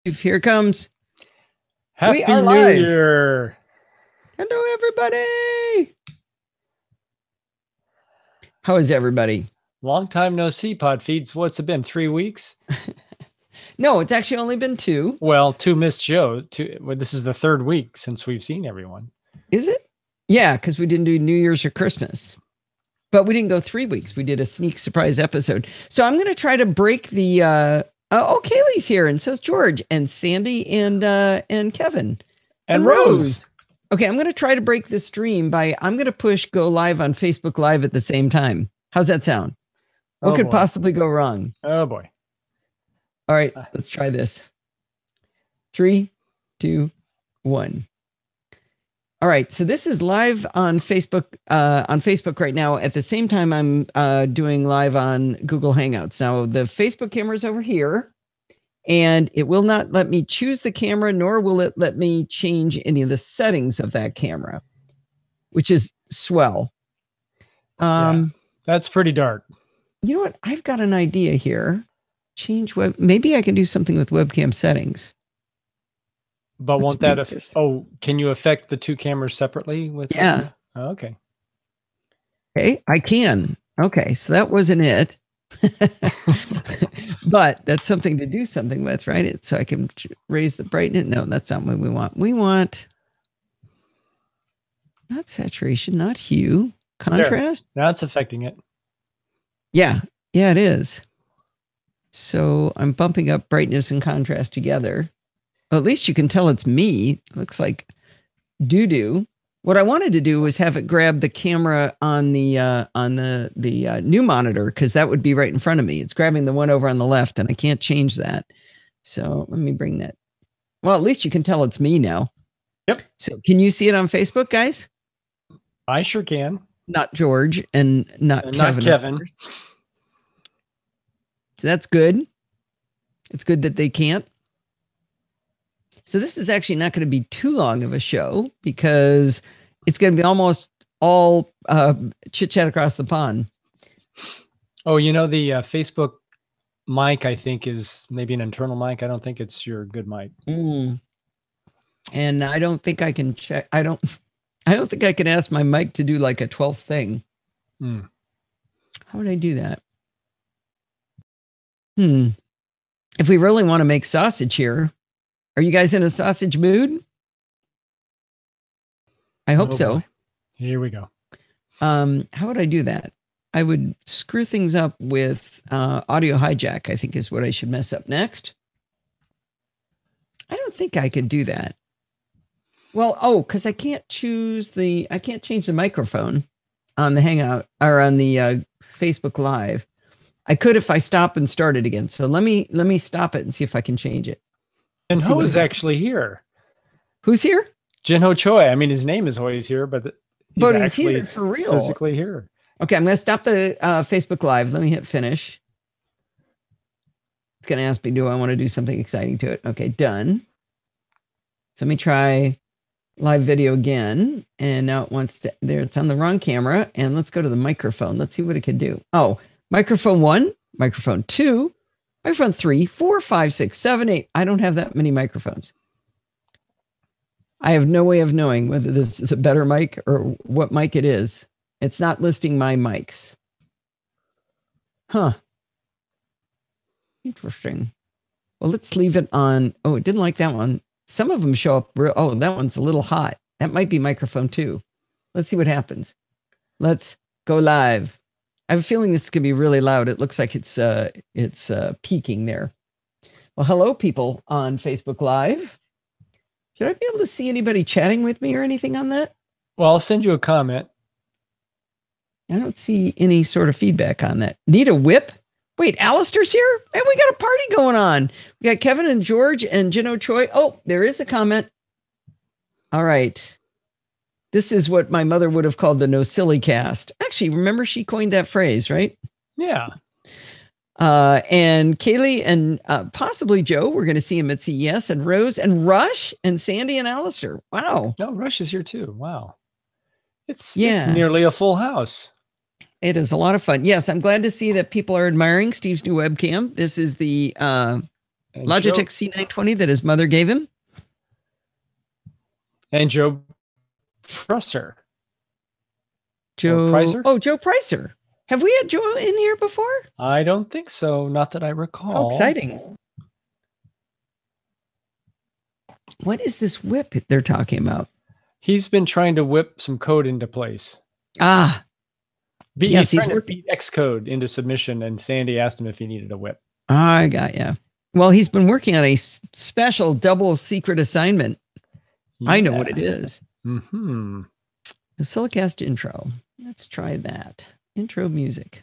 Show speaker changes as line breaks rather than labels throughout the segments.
Here it comes.
Happy
We are
New
live.
Year.
Hello, everybody. How is everybody?
Long time no see, Pod Feeds. What's it been, 3 weeks?
No, it's actually only been 2.
Well, 2 missed shows. This is the 3rd week since we've seen everyone.
Is it? Yeah, because we didn't do New Year's or Christmas. But we didn't go 3 weeks. We did a sneak surprise episode. So I'm going to try to break the... Kaylee's here, and so's George, and Sandy, and Kevin.
And Rose.
Okay, I'm going to try to break the stream by... I'm going to push go live on Facebook Live at the same time. How's that sound? What could possibly go wrong?
Oh, boy.
All right, let's try this. 3, 2, 1. All right, so this is live on Facebook right now. At the same time, I'm doing live on Google Hangouts. Now, the Facebook camera is over here, and it will not let me choose the camera, nor will it let me change any of the settings of that camera, which is swell.
Yeah, that's pretty dark.
You know what? I've got an idea here. Change web. Maybe I can do something with webcam settings.
But won't that... can you affect the 2 cameras separately?
Yeah.
Oh, okay.
Okay, I can. Okay, so that wasn't it. But that's something to do something with, right? So I can raise the brightness. No, that's not what we want. We want not saturation, not hue, contrast.
There. Now it's affecting it.
Yeah, it is. So I'm bumping up brightness and contrast together. Well, at least you can tell it's me. It looks like doo-doo. What I wanted to do was have it grab the camera on the new monitor, because that would be right in front of me. It's grabbing the one over on the left, and I can't change that. So let me bring that. Well, at least you can tell it's me now.
Yep.
So can you see it on Facebook, guys?
I sure can.
Not George and not Kevin.
Not Kevin.
So that's good. It's good that they can't. So this is actually not going to be too long of a show, because it's going to be almost all chit-chat across the pond.
Oh, you know, the Facebook mic, I think, is maybe an internal mic. I don't think it's your good mic.
And I don't think I can check. I don't think I can ask my mic to do like a 12th thing. How would I do that? If we really want to make sausage here, are you guys in a sausage mood? I hope so.
Boy. Here we go.
How would I do that? I would screw things up with audio hijack, I think is what I should mess up next. I don't think I could do that. Well, because I can't change the microphone on the Hangout or on the Facebook Live. I could if I stop and start it again. So let me stop it and see if I can change it.
And Ho is actually here.
Who's here?
Jinho Choi. I mean, his name is always here, but he's actually
here for real.
Physically here.
Okay, I'm going to stop the Facebook Live. Let me hit finish. It's going to ask me, do I want to do something exciting to it? Okay, done. So let me try live video again. And now it wants to, there, it's on the wrong camera. And let's go to the microphone. Let's see what it can do. Oh, microphone 1, microphone 2, microphone 3, 4, 5, 6, 7, 8. I don't have that many microphones. I have no way of knowing whether this is a better mic or what mic it is. It's not listing my mics. Huh. Interesting. Well, let's leave it on. Oh, it didn't like that one. Some of them show up. Oh, that one's a little hot. That might be microphone 2. Let's see what happens. Let's go live. I have a feeling this is going to be really loud. It looks like it's peaking there. Well, hello, people on Facebook Live. Should I be able to see anybody chatting with me or anything on that?
Well, I'll send you a comment.
I don't see any sort of feedback on that. Need a whip? Wait, Alistair's here? And we got a party going on. We got Kevin and George and Jinho Choi. Oh, there is a comment. All right. This is what my mother would have called the NosillaCast. Actually, remember she coined that phrase, right?
Yeah.
And Kaylee and possibly Joe, we're going to see him at CES, and Rose and Rush and Sandy and Alistair. Wow.
No, Rush is here too. Wow. It's nearly a full house.
It is a lot of fun. Yes, I'm glad to see that people are admiring Steve's new webcam. This is the
And
Logitech C920 that his mother gave him.
And Joe Presser.
Joe
Pricer?
Oh, Joe Pricer. Have we had Joe in here before?
I don't think so. Not that I recall.
How exciting. What is this whip they're talking about?
He's been trying to whip some code into place.
Ah.
Yes, he's trying to beat Xcode into submission, and Sandy asked him if he needed a whip.
I got you. Well, he's been working on a special double secret assignment. Yeah. I know what it is.
Mm-hmm.
NosillaCast intro. Let's try that. Intro music.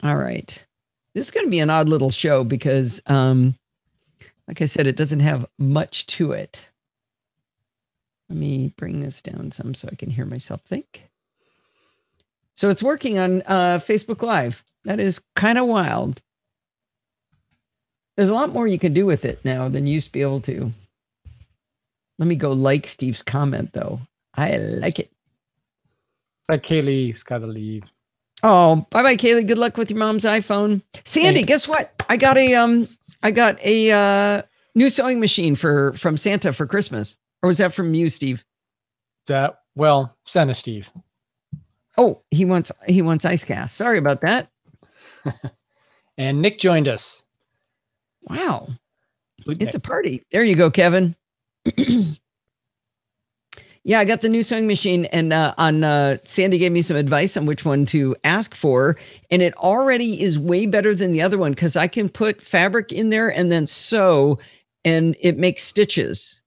All right. This is going to be an odd little show because, like I said, it doesn't have much to it. Let me bring this down some so I can hear myself think. So it's working on Facebook Live. That is kind of wild. There's a lot more you can do with it now than you used to be able to. Let me go like Steve's comment, though. I like it.
But Kaylee's got to leave.
Oh, bye-bye, Kaylee. Good luck with your mom's iPhone. Sandy, guess what? I got a new sewing machine from Santa for Christmas. Or was that from you, Steve?
Santa Steve.
Oh, he wants IceCast. Sorry about that.
And Nick joined us.
Wow. It's a party. There you go, Kevin. Yeah, I got the new sewing machine, and Sandy gave me some advice on which one to ask for, and it already is way better than the other one because I can put fabric in there and then sew, and it makes stitches.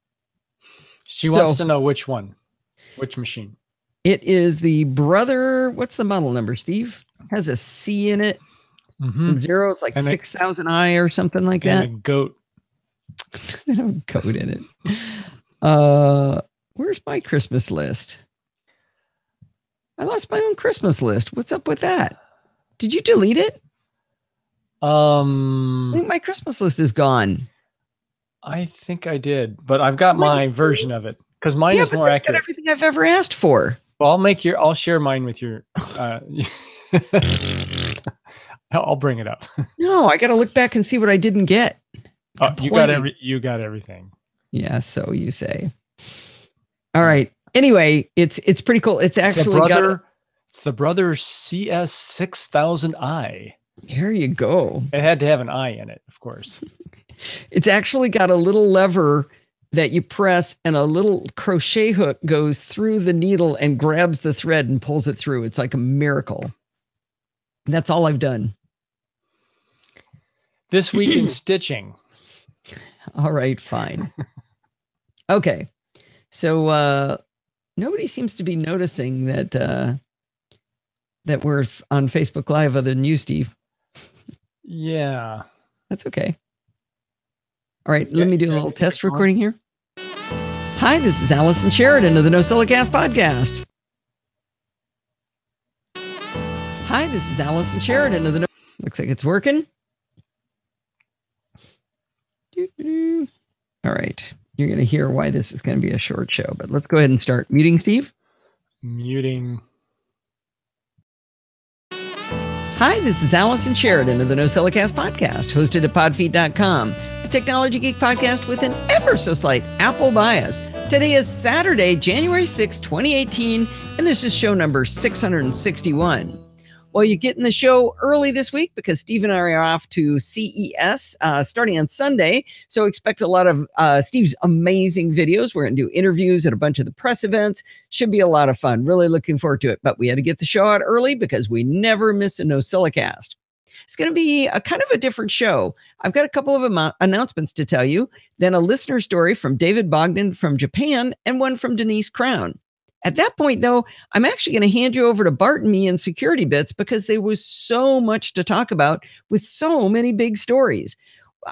She wants to know which one, which machine.
It is the Brother. What's the model number, Steve? Has a C in it. Mm-hmm. Some zeros, like 6000i or something like that.
And a goat.
They don't have goat in it. Where's my Christmas list? I lost my own Christmas list. What's up with that? Did you delete it? I think my Christmas list is gone.
I think I did, but I've got my version of it because mine is more accurate.
Got everything I've ever asked for.
Well, I'll share mine with your. I'll bring it up.
No, I got to look back and see what I didn't get.
Oh, you got everything.
Yeah, so you say. All right. Anyway, it's pretty cool. It's actually
it's the Brother CS6000i.
There you go.
It had to have an I in it, of course.
It's actually got a little lever that you press, and a little crochet hook goes through the needle and grabs the thread and pulls it through. It's like a miracle. That's all I've done.
This week in stitching.
All right, fine. Okay. So nobody seems to be noticing that that we're on Facebook Live other than you, Steve.
Yeah.
That's okay. All right, let me do a little test recording here. Hi, this is Allison Sheridan of the NosillaCast podcast. Hi, this is Allison Sheridan of the Looks like it's working. All right. You're going to hear why this is going to be a short show, but let's go ahead and start. Muting, Steve?
Muting.
Hi, this is Allison Sheridan of the NosillaCast podcast, hosted at podfeet.com, a technology geek podcast with an ever so slight Apple bias. Today is Saturday, January 6, 2018, and this is show number 661. Well, you're getting the show early this week because Steve and I are off to CES starting on Sunday. So expect a lot of Steve's amazing videos. We're going to do interviews at a bunch of the press events. Should be a lot of fun. Really looking forward to it. But we had to get the show out early because we never miss a NosillaCast. It's going to be a kind of a different show. I've got a couple of announcements to tell you, then a listener story from David Bogdan from Japan, and one from Denise Crown. At that point, though, I'm actually going to hand you over to Bart and me in Security Bits because there was so much to talk about with so many big stories.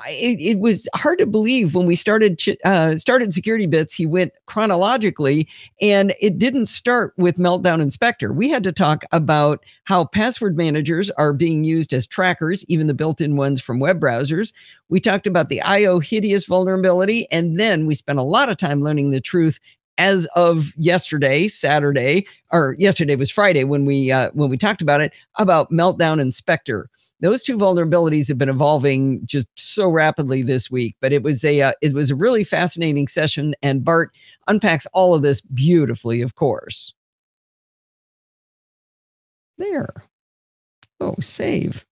It was hard to believe when we started Security Bits, he went chronologically, and it didn't start with Meltdown Inspector. We had to talk about how password managers are being used as trackers, even the built-in ones from web browsers. We talked about the IO hideous vulnerability, and then we spent a lot of time learning the truth as of yesterday, Saturday, or yesterday was Friday when we talked about it, about Meltdown Inspector. those two vulnerabilities have been evolving just so rapidly this week. But it was a really fascinating session, and Bart unpacks all of this beautifully, of course. There. Oh, save.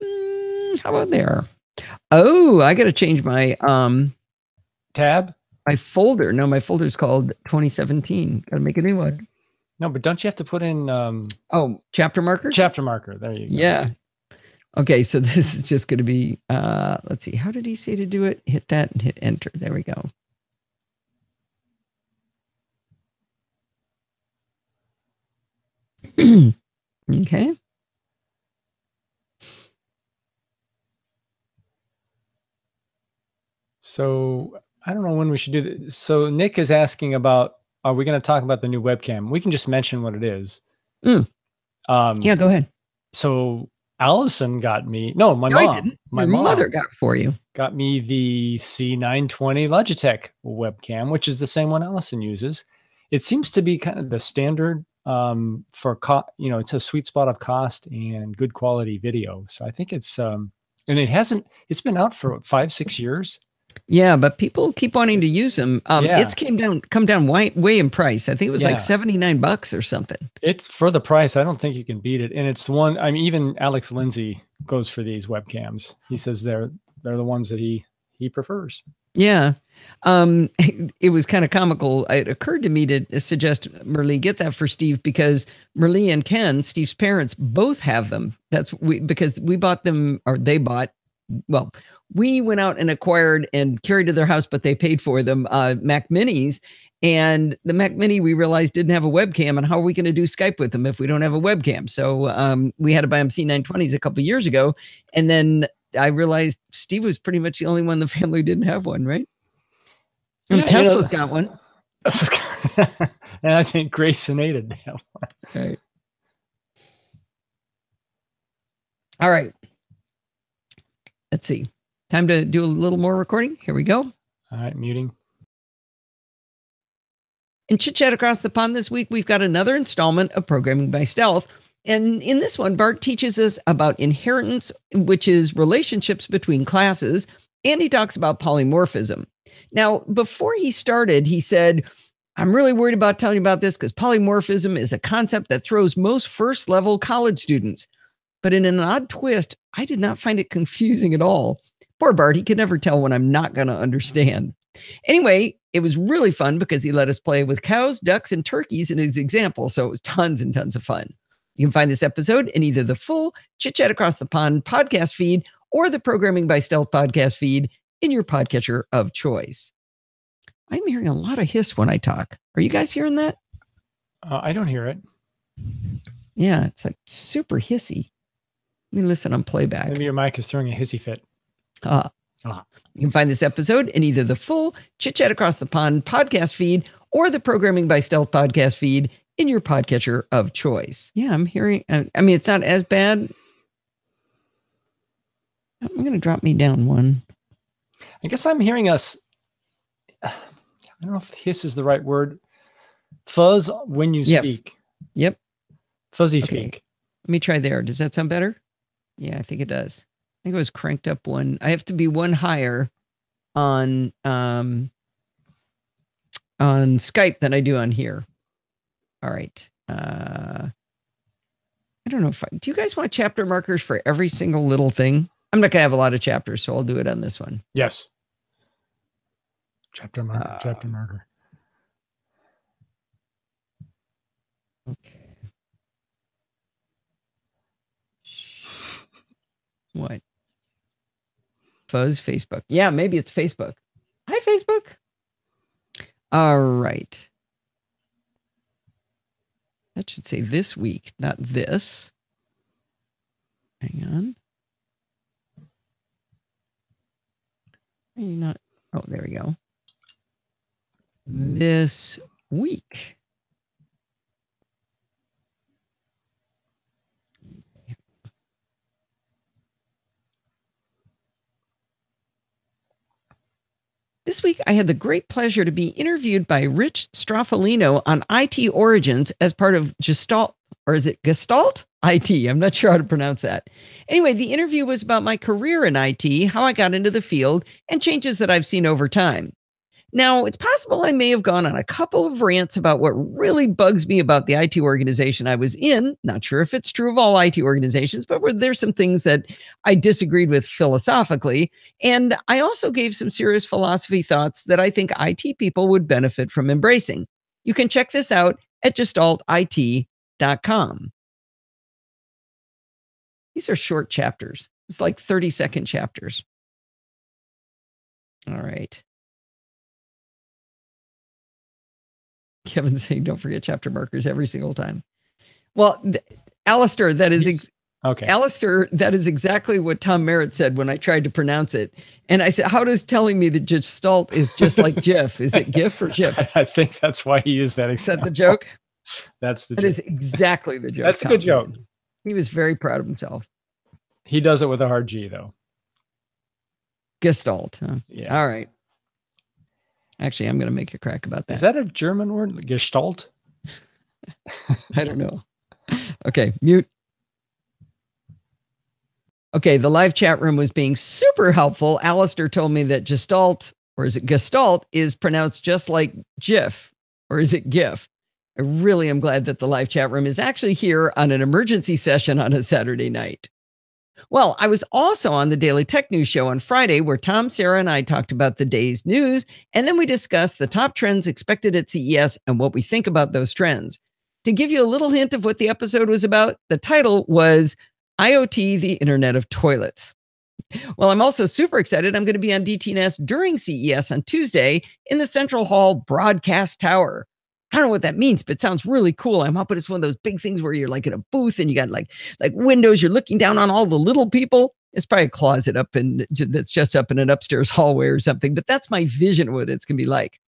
How about there? Oh, I got to change my
tab.
My folder. No, my folder is called 2017. Got to make a new one.
No, but don't you have to put in
chapter markers?
Chapter marker. There you go.
Yeah. Okay, so this is just going to be let's see. How did he say to do it? Hit that and hit enter. There we go. Okay.
So I don't know when we should do this. So Nick is asking about, are we going to talk about the new webcam? We can just mention what it is.
Yeah, go ahead.
So Allison got me. No, my mom.
I didn't.
My
mother got it for you.
Got me the C920 Logitech webcam, which is the same one Allison uses. It seems to be kind of the standard for it's a sweet spot of cost and good quality video. So I think it's and it's been out for 5-6 years.
Yeah, but people keep wanting to use them. It's come down way in price. I think it was like $79 or something.
It's for the price. I don't think you can beat it. And it's the one, I mean, even Alex Lindsay goes for these webcams. He says they're the ones that he prefers.
Yeah. It was kind of comical. It occurred to me to suggest Merle get that for Steve, because Merle and Ken, Steve's parents, both have them. Because we bought them, or they bought, well, we went out and acquired and carried to their house, but they paid for them, Mac Minis. And the Mac Mini, we realized, didn't have a webcam. And how are we going to do Skype with them if we don't have a webcam? So we had to buy them C920s a couple of years ago. And then I realized Steve was pretty much the only one in the family who didn't have one, right? And Tesla's got one.
And I think Grace and Ada have one.
Right. All right. Let's see. Time to do a little more recording. Here we go.
All right, muting.
In Chit Chat Across the Pond this week, we've got another installment of Programming by Stealth. And in this one, Bart teaches us about inheritance, which is relationships between classes, and he talks about polymorphism. Now, before he started, he said, I'm really worried about telling you about this because polymorphism is a concept that throws most first-level college students. But in an odd twist, I did not find it confusing at all. Poor Bart, he could never tell when I'm not going to understand. Anyway, it was really fun because he let us play with cows, ducks, and turkeys in his example, so it was tons and tons of fun. You can find this episode in either the full Chit Chat Across the Pond podcast feed or the Programming by Stealth podcast feed in your podcatcher of choice. I'm hearing a lot of hiss when I talk. Are you guys hearing that?
I don't hear it.
Yeah, it's like super hissy. Let me listen on playback.
Maybe your mic is throwing a hissy fit.
You can find this episode in either the full Chit Chat Across the Pond podcast feed or the Programming by Stealth podcast feed in your podcatcher of choice. Yeah, I'm hearing, I mean, it's not as bad. I'm going to drop me down one.
I guess I'm hearing us, I don't know if hiss is the right word. Fuzz when you speak.
Yep.
Fuzzy speak.
Let me try there. Does that sound better? Yeah, I think it does. I think it was cranked up one. I have to be one higher on Skype than I do on here. All right. I don't know do you guys want chapter markers for every single little thing? I'm not going to have a lot of chapters, so I'll do it on this one.
Yes. Chapter marker, chapter marker.
Okay. What? Fuzz Facebook. Yeah, maybe it's Facebook. Hi, Facebook. All right. That should say this week, not this. Hang on. Are you not? Oh, there we go. This week. This week, I had the great pleasure to be interviewed by Rich Straffolino on IT origins as part of Gestalt, or is it Gestalt? IT. I'm not sure how to pronounce that. Anyway, the interview was about my career in IT, how I got into the field, and changes that I've seen over time. Now, it's possible I may have gone on a couple of rants about what really bugs me about the IT organization I was in. Not sure if it's true of all IT organizations, but there's some things that I disagreed with philosophically. And I also gave some serious philosophy thoughts that I think IT people would benefit from embracing. You can check this out at gestaltit.com. These are short chapters. It's like 30-second chapters. All right. Kevin's saying, don't forget chapter markers every single time. Well, Alistair, that is
okay.
Alistair, that is exactly what Tom Merritt said when I tried to pronounce it. And I said, how does telling me that Gestalt is just like GIF? Is it GIF or GIF?
I think that's why he used that
example.
example.
Is that the joke?
That's the
joke. That is exactly the joke.
That's a good joke.
He was very proud of himself.
He does it with a hard G, though.
Gestalt. Huh?
Yeah.
All right. Actually, I'm going to make a crack about that.
Is that a German word? Gestalt?
I don't know. Okay, mute. Okay, the live chat room was being super helpful. Alistair told me that Gestalt, or is it Gestalt, is pronounced just like GIF, or is it GIF? I really am glad that the live chat room is actually here on an emergency session on a Saturday night. Well, I was also on the Daily Tech News Show on Friday, where Tom, Sarah, and I talked about the day's news, and then we discussed the top trends expected at CES and what we think about those trends. To give you a little hint of what the episode was about, the title was IoT, the Internet of Toilets. Well, I'm also super excited. I'm going to be on DTNS during CES on Tuesday in the Central Hall Broadcast Tower. I don't know what that means, but it sounds really cool. I'm hoping it's one of those big things where you're like in a booth and you got like windows. You're looking down on all the little people. It's probably a closet up in that's just up in an upstairs hallway or something. But that's my vision of what it's going to be like.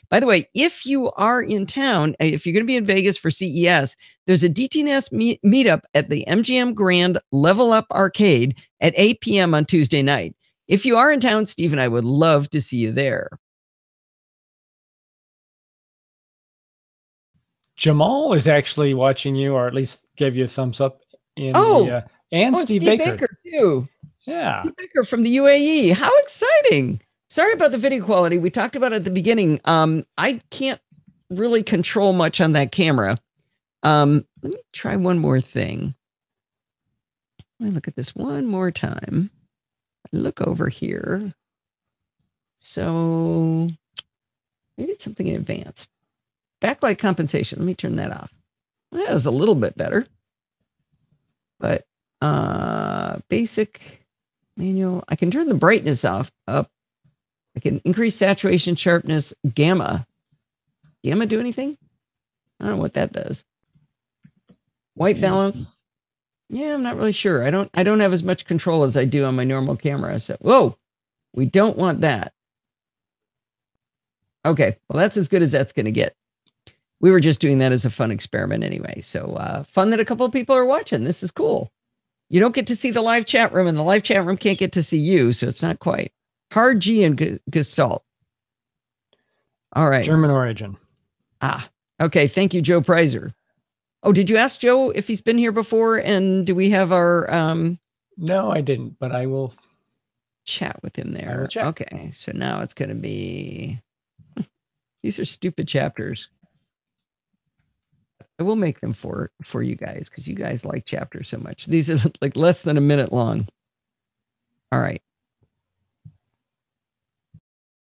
By the way, if you are in town, if you're going to be in Vegas for CES, there's a DTNS meetup at the MGM Grand Level Up Arcade at 8 p.m. on Tuesday night. If you are in town, Steve and I would love to see you there.
Jamal is actually watching you, or at least gave you a thumbs up. And Steve Baker
too.
Yeah,
Steve Baker from the UAE. How exciting! Sorry about the video quality. We talked about it at the beginning. I can't really control much on that camera. Let me try one more thing. Let me look at this one more time. Look over here. So maybe it's something in advanced. Backlight compensation. Let me turn that off. That was a little bit better. But basic manual. I can turn the brightness up. I can increase saturation, sharpness, gamma. Gamma do anything? I don't know what that does. White balance. Yeah, I'm not really sure. I don't have as much control as I do on my normal camera. So, whoa, we don't want that. Okay, well, that's as good as that's going to get. We were just doing that as a fun experiment anyway. So fun that a couple of people are watching. This is cool. You don't get to see the live chat room, and the live chat room can't get to see you, so it's not quite. Hard G and Gestalt. All right.
German origin.
Okay. Thank you, Joe Preiser. Oh, did you ask Joe if he's been here before? And do we have our...
No, I didn't, but I will
chat with him there. Okay. So now it's going to be... These are stupid chapters. I will make them for you guys because you guys like chapters so much. These are like less than a minute long. All right.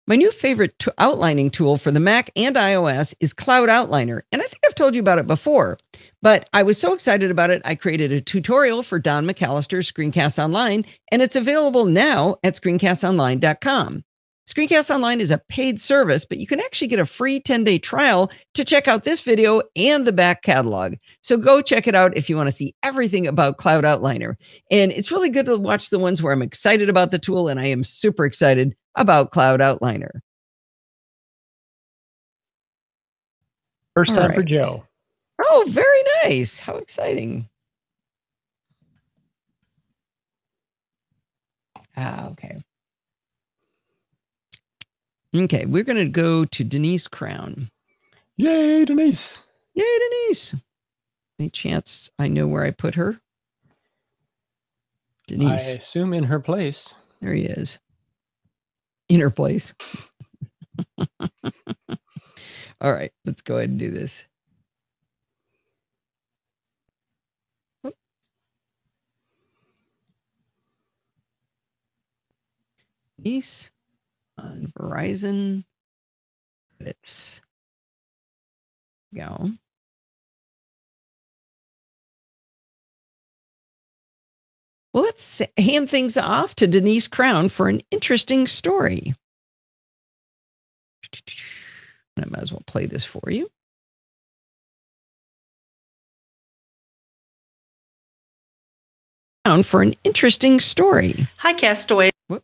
My new favorite outlining tool for the Mac and iOS is Cloud Outliner. And I think I've told you about it before, but I was so excited about it, I created a tutorial for Don McAllister's Screencast Online, and it's available now at screencastonline.com. Screencast Online is a paid service, but you can actually get a free 10-day trial to check out this video and the back catalog. So go check it out if you want to see everything about Cloud Outliner. And it's really good to watch the ones where I'm excited about the tool, and I am super excited about Cloud Outliner.
First time for Joe.
Oh, very nice. How exciting. Okay. Okay, we're going to go to Denise Crown.
Yay, Denise.
Yay, Denise. Any chance I know where I put her? Denise.
I assume in her place.
There he is. In her place. All right, let's go ahead and do this. Denise on Verizon. Let's go. Well, let's hand things off to Denise Crown for an interesting story. I might as well play this for you. For an interesting story.
Hi, Castaway.
Whoop.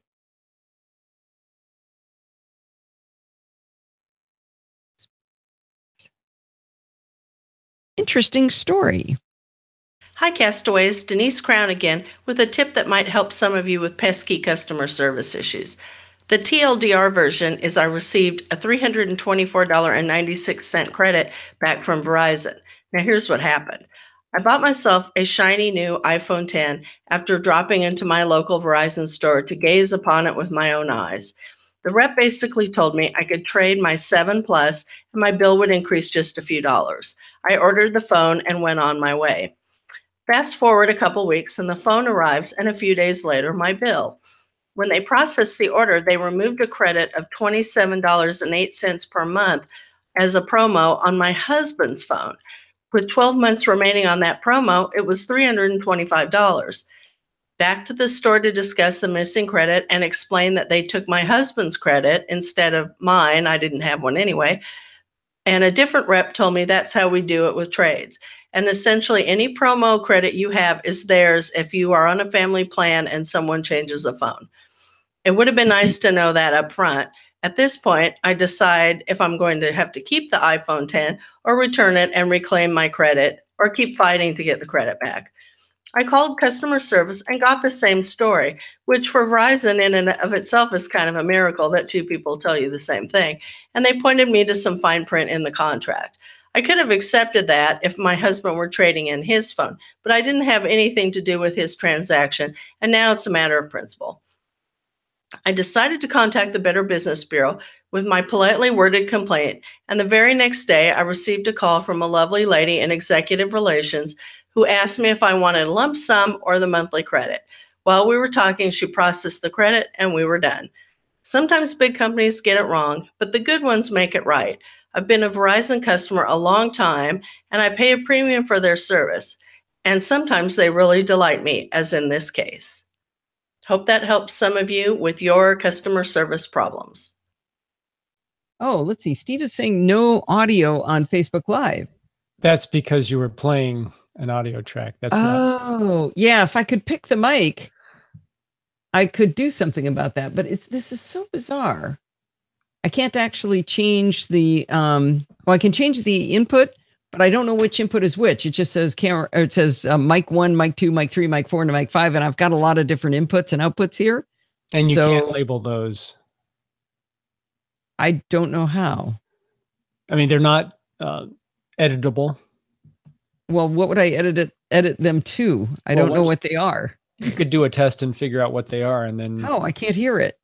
Interesting story.
Hi, Castaways. Denise Crown again with a tip that might help some of you with pesky customer service issues. The TLDR version is I received a $324.96 credit back from Verizon. Now, here's what happened. I bought myself a shiny new iPhone X after dropping into my local Verizon store to gaze upon it with my own eyes. The rep basically told me I could trade my 7 Plus and my bill would increase just a few dollars. I ordered the phone and went on my way. Fast forward a couple weeks and the phone arrives, and a few days later, my bill. When they processed the order, they removed a credit of $27.08 per month as a promo on my husband's phone. With 12 months remaining on that promo, it was $325. Back to the store to discuss the missing credit and explain that they took my husband's credit instead of mine. I didn't have one anyway. And a different rep told me that's how we do it with trades. And essentially, any promo credit you have is theirs if you are on a family plan and someone changes a phone. It would have been nice to know that up front. At this point, I decide if I'm going to have to keep the iPhone X or return it and reclaim my credit or keep fighting to get the credit back. I called customer service and got the same story, which for Verizon in and of itself is kind of a miracle that two people tell you the same thing. And they pointed me to some fine print in the contract. I could have accepted that if my husband were trading in his phone, but I didn't have anything to do with his transaction, and now it's a matter of principle. I decided to contact the Better Business Bureau with my politely worded complaint, and the very next day I received a call from a lovely lady in executive relations who asked me if I wanted a lump sum or the monthly credit. While we were talking, she processed the credit and we were done. Sometimes big companies get it wrong, but the good ones make it right. I've been a Verizon customer a long time, and I pay a premium for their service. And sometimes they really delight me, as in this case. Hope that helps some of you with your customer service problems.
Oh, let's see. Steve is saying no audio on Facebook Live.
That's because you were playing an audio track. That's
not. Yeah. If I could pick the mic, I could do something about that. But this is so bizarre. I can't actually change the. Well, I can change the input, but I don't know which input is which. It just says camera. Or it says mic 1, mic 2, mic 3, mic 4, and mic 5, and I've got a lot of different inputs and outputs here.
And you can't label those.
I don't know how.
I mean, they're not editable.
Well, what would I edit them to? I don't know what they are.
You could do a test and figure out what they are, and then.
Oh, I can't hear it.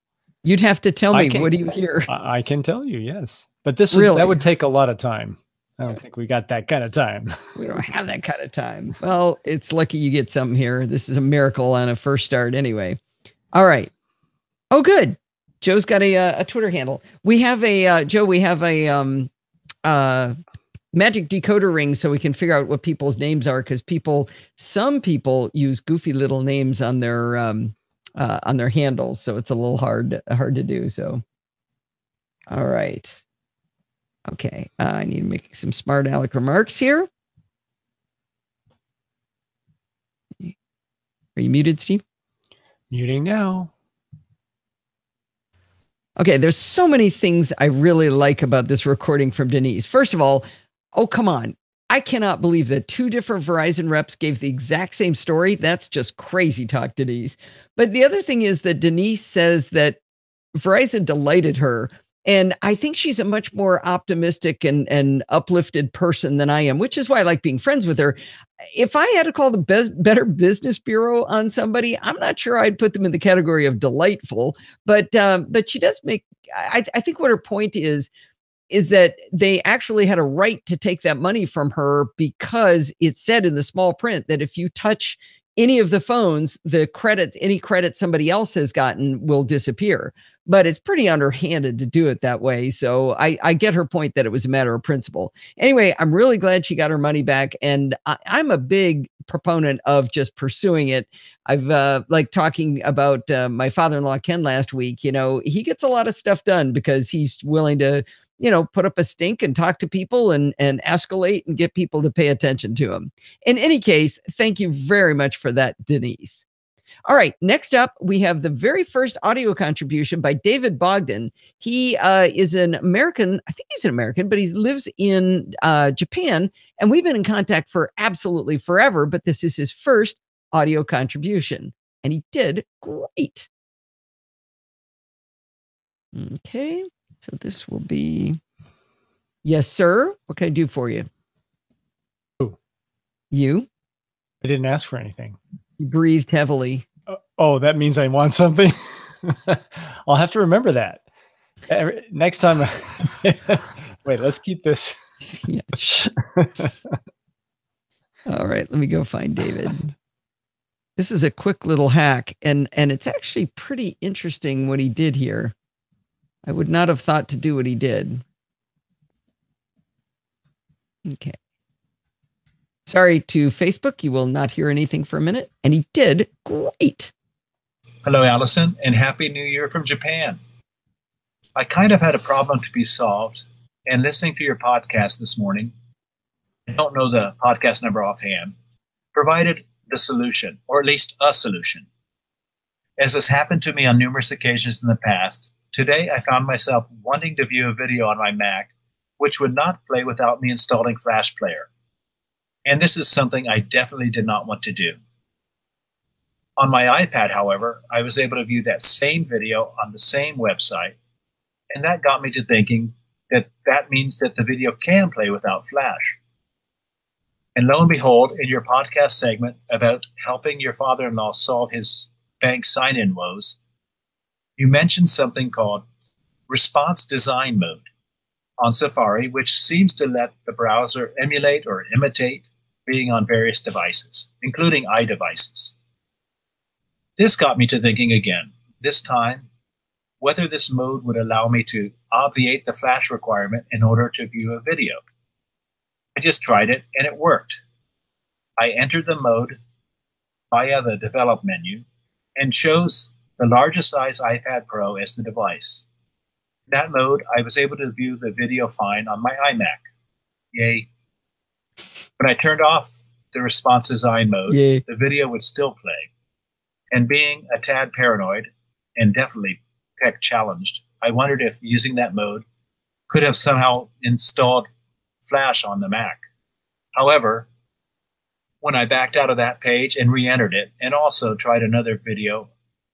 You'd have to tell me. What do you hear?
I can tell you, yes. But that would take a lot of time. I don't think we got that kind of time.
We don't have that kind of time. Well, it's lucky you get something here. This is a miracle on a first start anyway. All right. Oh, good. Joe's got a Twitter handle. We have Joe, we have a magic decoder ring so we can figure out what people's names are, because some people use goofy little names on their handles, so it's a little hard to do. So, all right. Okay, I need to make some smart aleck remarks here. Are you muted, Steve?
Muting now.
Okay, there's so many things I really like about this recording from Denise. First of all, oh, come on. I cannot believe that 2 different Verizon reps gave the exact same story. That's just crazy talk, Denise. But the other thing is that Denise says that Verizon delighted her. And I think she's a much more optimistic and uplifted person than I am, which is why I like being friends with her. If I had to call the Better Business Bureau on somebody, I'm not sure I'd put them in the category of delightful, but she does make, I think what her point is that they actually had a right to take that money from her because it said in the small print that if you touch any of the phones, any credit somebody else has gotten will disappear. But it's pretty underhanded to do it that way. So I get her point that it was a matter of principle. Anyway, I'm really glad she got her money back. And I'm a big proponent of just pursuing it. I've like talking about my father-in-law, Ken, last week. He gets a lot of stuff done because he's willing to, put up a stink and talk to people and escalate and get people to pay attention to him. In any case, thank you very much for that, Denise. All right, next up, we have the very first audio contribution by David Bogdan. He is an American, I think he's an American, but he lives in Japan, and we've been in contact for absolutely forever, but this is his first audio contribution, and he did great. Okay, so this will be, yes, sir. What can I do for you?
Who?
You.
I didn't ask for anything.
You breathed heavily.
Oh, that means I want something. I'll have to remember that. Next time. Wait, let's keep this.
Yeah. All right, let me go find David. This is a quick little hack, and it's actually pretty interesting what he did here. I would not have thought to do what he did. Okay. Sorry to Facebook, you will not hear anything for a minute. And he did great.
Hello, Allison, and Happy New Year from Japan. I kind of had a problem to be solved, and listening to your podcast this morning, I don't know the podcast number offhand, provided the solution, or at least a solution. As has happened to me on numerous occasions in the past, today I found myself wanting to view a video on my Mac, which would not play without me installing Flash Player. And this is something I definitely did not want to do. On my iPad, however, I was able to view that same video on the same website, and that got me to thinking that means that the video can play without Flash. And lo and behold, in your podcast segment about helping your father-in-law solve his bank sign-in woes, you mentioned something called response design mode on Safari, which seems to let the browser emulate or imitate being on various devices, including iDevices. This got me to thinking again, this time, whether this mode would allow me to obviate the Flash requirement in order to view a video. I just tried it, and it worked. I entered the mode via the Develop menu and chose the largest size iPad Pro as the device. In that mode, I was able to view the video fine on my iMac. Yay. When I turned off the response design mode,
Yay.
The video would still play. And being a tad paranoid, and definitely tech challenged, I wondered if using that mode could have somehow installed Flash on the Mac. However, when I backed out of that page and re-entered it, and also tried another video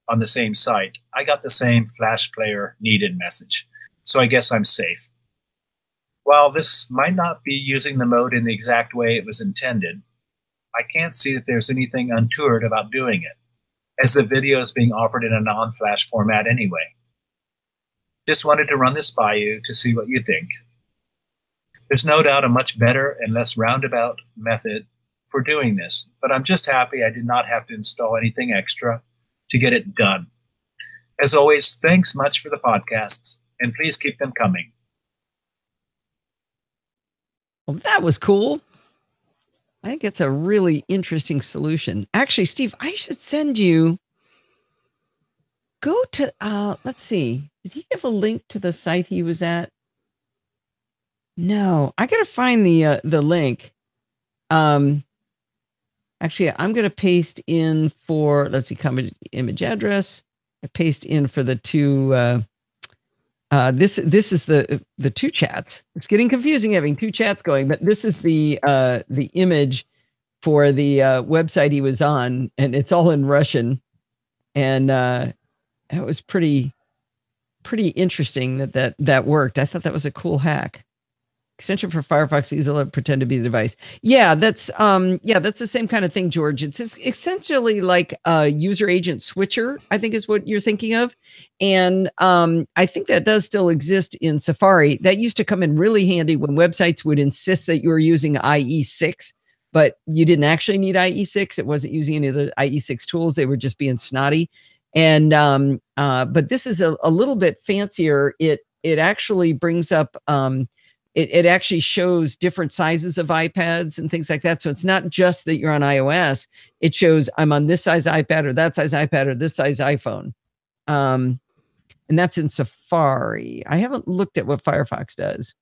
on the same site, I got the same Flash Player needed message. So I guess I'm safe. While this might not be using the mode in the exact way it was intended, I can't see that there's anything untoward about doing it, as the video is being offered in a non-Flash format anyway. Just wanted to run this by you to see what you think. There's no doubt a much better and less roundabout method for doing this, but I'm just happy I did not have to install anything extra to get it done. As always, thanks much for the podcasts, and please keep them coming.
Well, that was cool. I think it's a really interesting solution. Actually, Steve, I should send you, go to, let's see, did he give a link to the site he was at? No, I got to find the link. Actually, I'm going to paste in for, let's see, image address. I paste in for the two, this is the two chats. It's getting confusing having two chats going, but this is the image for the website he was on, and it's all in Russian. And it was pretty pretty interesting that worked. I thought that was a cool hack. Extension for Firefox Mozilla pretend to be the device. Yeah, that's the same kind of thing, George. It's essentially like a user agent switcher, I think is what you're thinking of. And I think that does still exist in Safari. That used to come in really handy when websites would insist that you were using IE6, but you didn't actually need IE6. It wasn't using any of the IE6 tools. They were just being snotty. And but this is a little bit fancier. It actually brings up it actually shows different sizes of iPads and things like that. So it's not just that you're on iOS. It shows I'm on this size iPad or that size iPad or this size iPhone. And that's in Safari. I haven't looked at what Firefox does.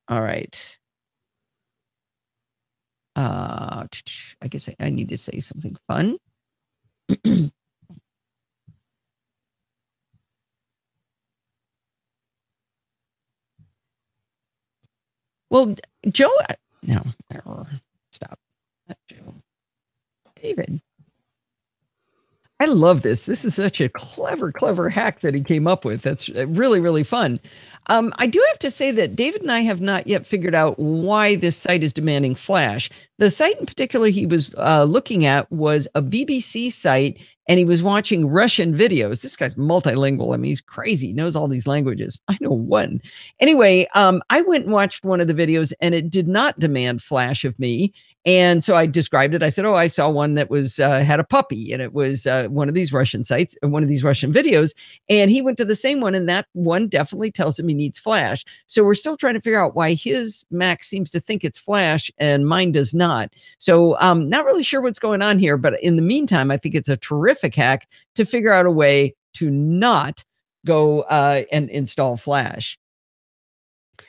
All right. I guess I need to say something fun. Well, Joe, no, stop. Not Joe. David. I love this. This is such a clever hack that he came up with. That's really, really fun. I do have to say that David and I have not yet figured out why this site is demanding Flash. The site in particular he was looking at was a BBC site, and he was watching Russian videos. This guy's multilingual. I mean, he's crazy. He knows all these languages. I know one. Anyway, I went and watched one of the videos, and it did not demand Flash of me. And so I described it. I said, I saw one that was had a puppy, and it was one of these Russian sites, one of these Russian videos. And he went to the same one, and that one definitely tells him he needs Flash. So we're still trying to figure out why his Mac seems to think it's Flash and mine does not. So not really sure what's going on here. But in the meantime, I think it's a terrific hack to figure out a way to not go and install Flash.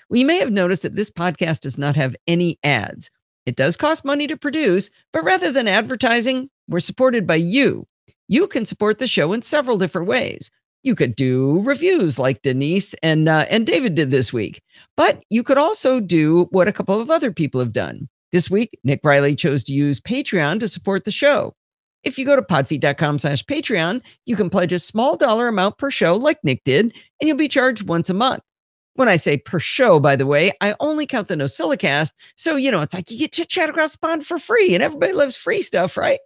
Well, you may have noticed that this podcast does not have any ads. It does cost money to produce, but rather than advertising, we're supported by you. You can support the show in several different ways. You could do reviews like Denise and David did this week, but you could also do what a couple of other people have done. This week, Nick Riley chose to use Patreon to support the show. If you go to podfeet.com/Patreon, you can pledge a small dollar amount per show like Nick did, and you'll be charged once a month. When I say per show, by the way, I only count the NosillaCast. So, it's like you get to chat across the pond for free, and everybody loves free stuff, right?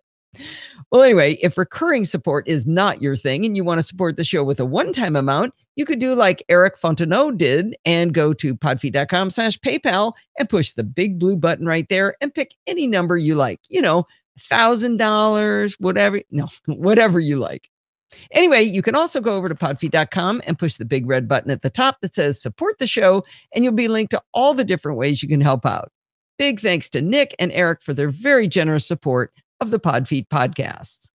Well, anyway, if recurring support is not your thing and you want to support the show with a one-time amount, you could do like Eric Fontenot did and go to podfeet.com/PayPal and push the big blue button right there and pick any number you like, $1,000, whatever you like. Anyway, you can also go over to podfeet.com and push the big red button at the top that says support the show, and you'll be linked to all the different ways you can help out. Big thanks to Nick and Eric for their very generous support of the Podfeet podcasts.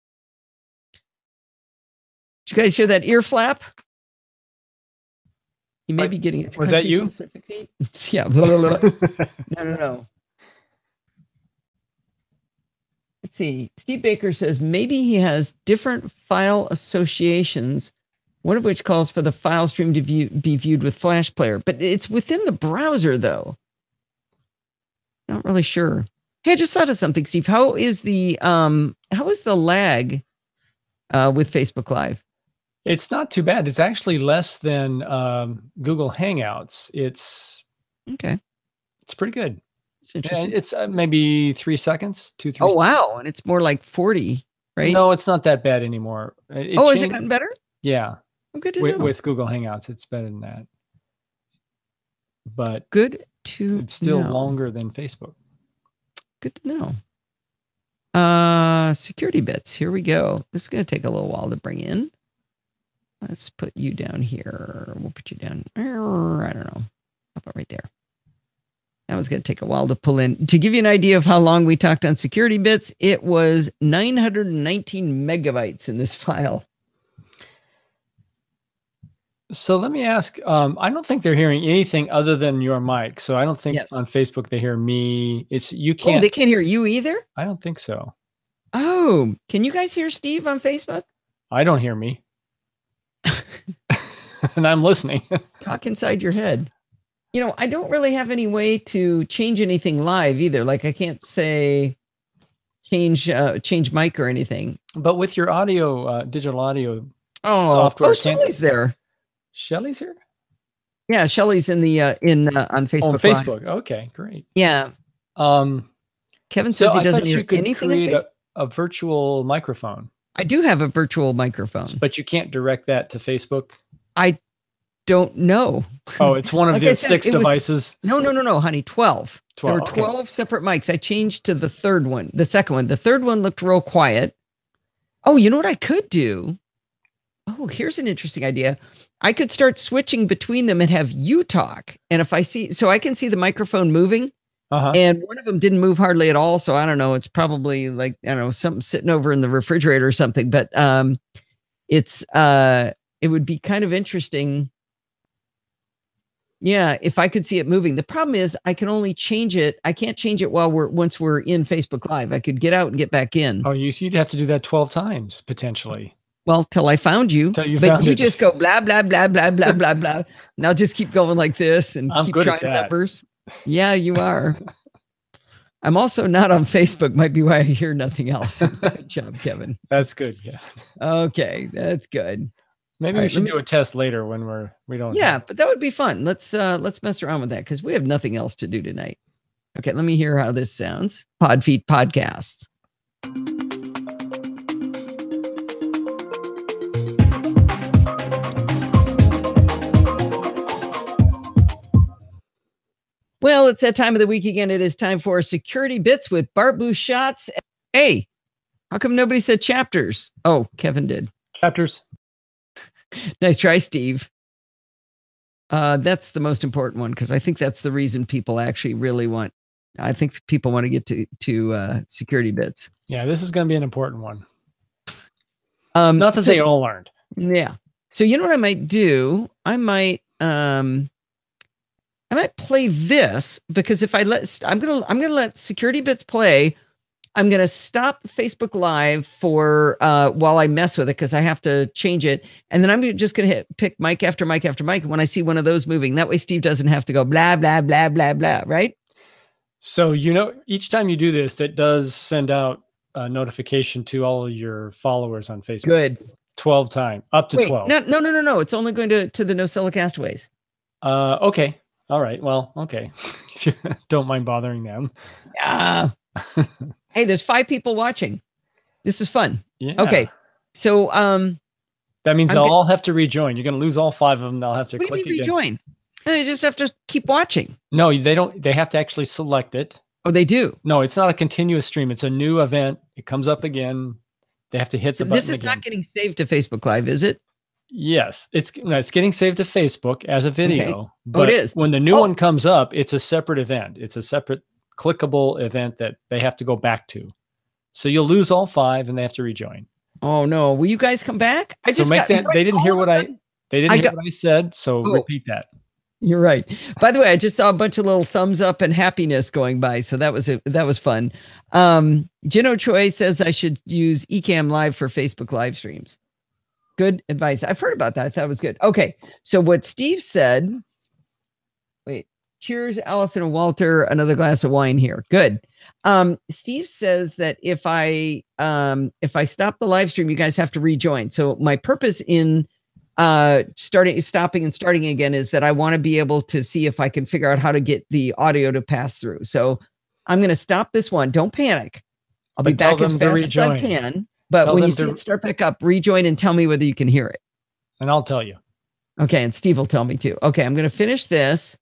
Did you guys hear that ear flap? You may be getting it.
Was that you?
Yeah. No. Let's see. Steve Baker says maybe he has different file associations, one of which calls for the file stream to be viewed with Flash Player. But it's within the browser, though. Not really sure. Hey, I just thought of something, Steve. How is the lag with Facebook Live?
It's not too bad. It's actually less than Google Hangouts. It's pretty good. It's interesting. It's maybe 3 seconds, 2-3 seconds.
Oh, wow. And it's more like 40, right?
No, it's not that bad anymore.
Has it gotten better?
Yeah.
Oh, good to know.
With Google Hangouts, it's better than that. But
good to
it's still longer than Facebook.
Good to know. Security bits. Here we go. This is going to take a little while to bring in. Let's put you down here. We'll put you down. I don't know. How about right there? That was going to take a while to pull in. To give you an idea of how long we talked on security bits, it was 919 megabytes in this file.
So let me ask, I don't think they're hearing anything other than your mic. So I don't think on Facebook they hear me. You can't.
Oh, they can't hear you either?
I don't think so.
Oh, can you guys hear Steve on Facebook?
I don't hear me. And I'm listening.
Talk inside your head. I don't really have any way to change anything live either. Like I can't say change mic or anything.
But with your audio, digital audio software.
Shelley's there.
Shelley's here?
Yeah, Shelley's in the on Facebook.
On Facebook. Okay, great.
Yeah. Kevin says he doesn't hear anything.
Create a virtual microphone.
I do have a virtual microphone,
but you can't direct that to Facebook.
I don't know.
Oh, it's one of the 6 devices.
No, honey, 12. There were 12 separate mics. I changed to the second one. The third one looked real quiet. Oh, you know what I could do? Oh, here's an interesting idea. I could start switching between them and have you talk. And if I can see the microphone moving. And one of them didn't move hardly at all. So I don't know. It's probably like, I don't know, something sitting over in the refrigerator or something. But it would be kind of interesting. Yeah, if I could see it moving. The problem is I can only change it. I can't change it once we're in Facebook Live. I could get out and get back in.
Oh, you'd have to do that 12 times potentially.
Well, till I found you.
Till you found it.
Just go blah, blah, blah, blah, blah, blah, blah. And I'll just keep going like this and keep trying numbers. Yeah, you are. I'm also not on Facebook. Might be why I hear nothing else. Good job, Kevin.
That's good. Yeah.
Okay, that's good.
Maybe we should do a test later when we don't.
Yeah, but that would be fun. Let's mess around with that because we have nothing else to do tonight. Okay, let me hear how this sounds. Podfeet Podcasts. Well, it's that time of the week again. It is time for Security Bits with Bart Bouchatz. Hey, how come nobody said chapters? Oh, Kevin did.
Chapters.
Nice try, Steve. That's the most important one because I think that's the reason people actually really want. I think people want to get to Security Bits.
Yeah, this is going to be an important one. Not that they all learned.
Yeah. So you know what I might do? I might play this because if I'm gonna let Security Bits play. I'm gonna stop Facebook Live for while I mess with it because I have to change it, and then I'm just gonna pick mic after mic after mic when I see one of those moving. That way, Steve doesn't have to go blah blah blah blah blah. Right?
So each time you do this, that does send out a notification to all of your followers on Facebook.
Good.
12 times, up to 12.
No. It's only going to the NosillaCast ways.
Okay. All right. Well, okay. If you don't mind bothering them.
Yeah. Hey, there's 5 people watching. This is fun.
Yeah.
Okay. So
that means they'll all have to rejoin. You're going to lose all 5 of them. They'll have to click again.
Rejoin. They just have to keep watching.
No, they don't. They have to actually select it.
Oh, they do.
No, it's not a continuous stream. It's a new event. It comes up again. They have to hit the button again.
This is not getting saved to Facebook Live, is it?
Yes, it's getting saved to Facebook as a video.
Okay.
But
it is.
When the new one comes up, it's a separate event. It's a separate clickable event that they have to go back to. So you'll lose all 5 and they have to rejoin.
Oh no. Will you guys come back?
They didn't hear what I said, so repeat that.
You're right. By the way, I just saw a bunch of little thumbs up and happiness going by, so that was fun. Jino Choi says I should use Ecamm Live for Facebook live streams. Good advice. I've heard about that. I thought it was good. Okay. So what Steve said, cheers, Allison and Walter, another glass of wine here. Good. Steve says that if I stop the live stream, you guys have to rejoin. So my purpose in stopping and starting again is that I want to be able to see if I can figure out how to get the audio to pass through. So I'm going to stop this one. Don't panic. I'll be back as fast as I can. But when you see it start back up, rejoin and tell me whether you can hear it.
And I'll tell you. Okay.
And Steve will tell me too. Okay. I'm going to finish this.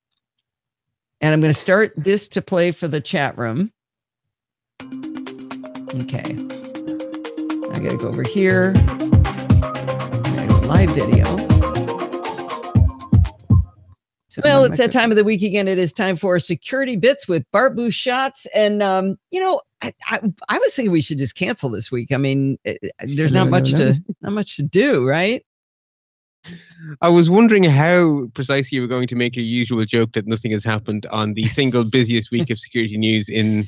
And I'm going to start this to play for the chat room. Okay. I got to go over here. I go live video. So well, it's that time of the week again. It is time for Security Bits with Bart Bouchatz. And, I was thinking we should just cancel this week. I mean, there's not much to do, right?
I was wondering how precisely you were going to make your usual joke that nothing has happened on the single busiest week of security news in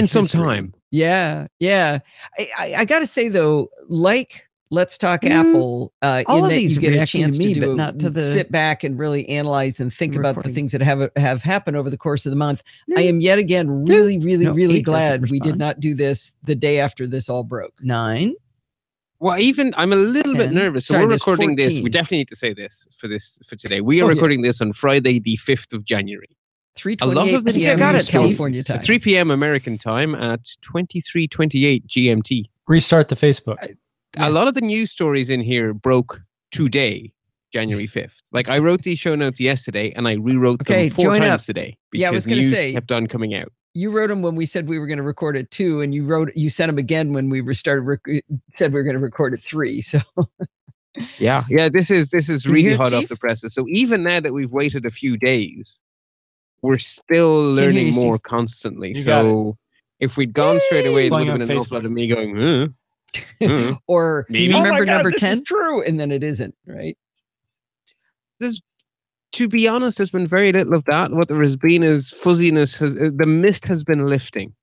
some time.
Yeah. I got to say, though, like Let's Talk Apple, in that you get a chance to do, but not to sit back and really analyze and think about the things that have happened over the course of the month. I am yet again really glad we did not do this the day after this all broke. 9,
Well, even I'm a little bit
10.
nervous. So
Sorry,
we're
there's
recording this. We
14.
definitely need to say this for today. We are
Oh, yeah.
recording this on Friday, the 5th of January.
3:28
the
p.m.
news
California
stories
time.
3 p.m. American time at 23:28 GMT.
Restart the Facebook.
Yeah.
A lot of the news stories in here broke today, January 5th. Like I wrote these show notes yesterday and I rewrote them 4
join
times
up.
today
Yeah, I was
because
gonna
news
say-
kept on coming out.
You wrote them when we said we were going to record at 2, and you sent them again when we said we were going to record at 3. So
Yeah, this is
Can you
really
hear it,
hot off
Chief?
the presses. So even now that we've waited a few days, we're still
hear
learning
you,
more
Steve.
constantly.
You got
So if we'd gone straight away, there would
Playing
have
on
been an awful
Facebook.
lot of me going,
or
Maybe.
you
Oh my
remember
God,
number
this
10
is
true, and then it isn't, right?
To be honest, there's been very little of that. What there has been is fuzziness. The mist has been lifting.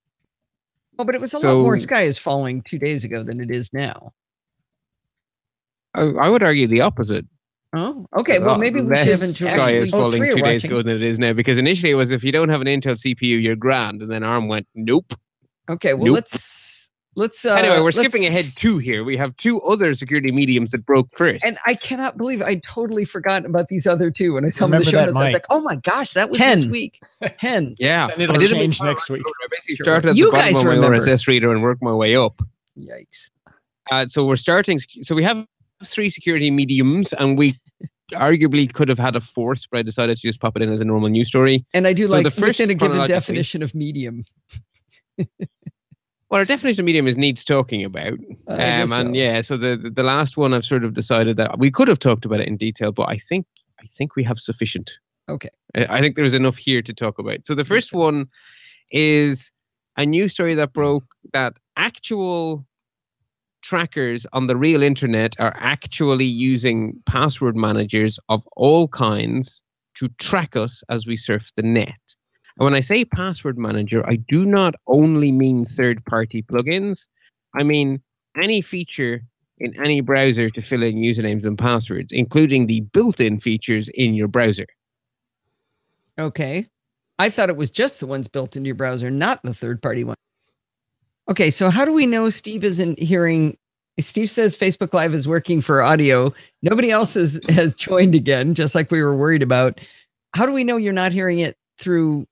Oh, but it was a lot more
So-
sky is falling 2 days ago than it is now.
I would argue the opposite.
Oh, okay. Well, maybe we
Less
should have enjoyed.
sky is falling
3 are
2 days
watching.
ago than it is now. Because initially it was if you don't have an Intel CPU, you're grand, and then ARM went nope.
Okay, well,
Nope.
let's.
Anyway, we're
let's-
skipping ahead 2 here. We have 2 other security mediums that broke first.
And I cannot believe I'd totally forgotten about these other 2. When I saw them in the
Remember
show
that,
notes, I was
Mike.
like, oh my gosh, that was
10.
this week. 10.
Yeah,
And it'll
I did a bit
change
more
next week.
I basically
Sure.
started at
You
the bottom
guys
of my
remember.
RSS reader and worked my way up.
Yikes.
So we're starting. So we have 3 security mediums, and we arguably could have had a 4th, but I decided to just pop it in as a normal news story.
And I do
So
like
the first
within a given
chronologically-
definition of medium.
Well, our definition of medium is needs talking about.
I guess
And
so.
yeah, so the last one I've sort of decided that we could have talked about it in detail, but I think we have sufficient.
Okay.
I think there's enough here to talk about. So the first
so.
one is a news story that broke that actual trackers on the real internet are actually using password managers of all kinds to track us as we surf the net. And when I say password manager, I do not only mean third-party plugins. I mean any feature in any browser to fill in usernames and passwords, including the built-in features in your browser.
Okay. I thought it was just the ones built into your browser, not the third-party one. Okay, so how do we know Steve isn't hearing? Steve says Facebook Live is working for audio. Nobody else has joined again, just like we were worried about. How do we know you're not hearing it through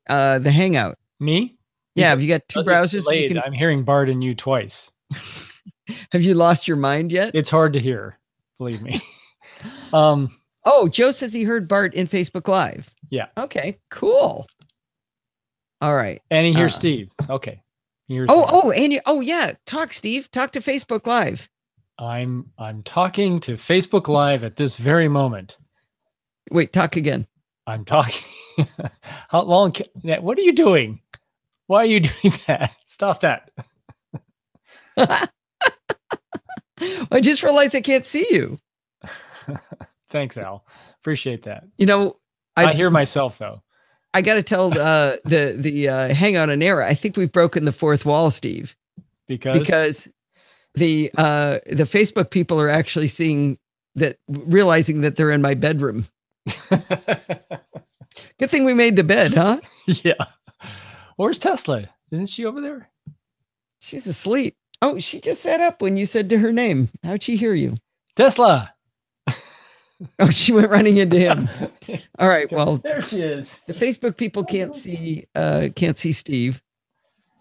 the Hangout?
Me?
Yeah, have you got 2
It's
browsers? You
delayed.
can-
I'm hearing Bart and you twice.
have you lost your mind yet?
It's hard to hear, believe me.
Oh, Joe says he heard Bart in Facebook Live.
Yeah.
Okay, cool. All right.
And he hears Steve. Okay. He hears me.
Andy. Oh, yeah. Talk, Steve. Talk to Facebook Live.
I'm talking to Facebook Live at this very moment.
Wait, talk again.
I'm talking. How long? What are you doing? Why are you doing that? Stop that.
I just realized I can't see you.
Thanks, Al. Appreciate that.
You know,
I hear myself though.
I got to tell the Hangout on Air. I think we've broken the 4th wall, Steve, because the Facebook people are actually realizing that they're in my bedroom. Good thing we made the bed, huh?
Yeah. Where's Tesla? Isn't she over there?
She's asleep. Oh, she just sat up when you said to her name. How'd she hear you?
Tesla.
Oh, she went running into him. All right. Well,
there she is.
the Facebook people can't see Steve.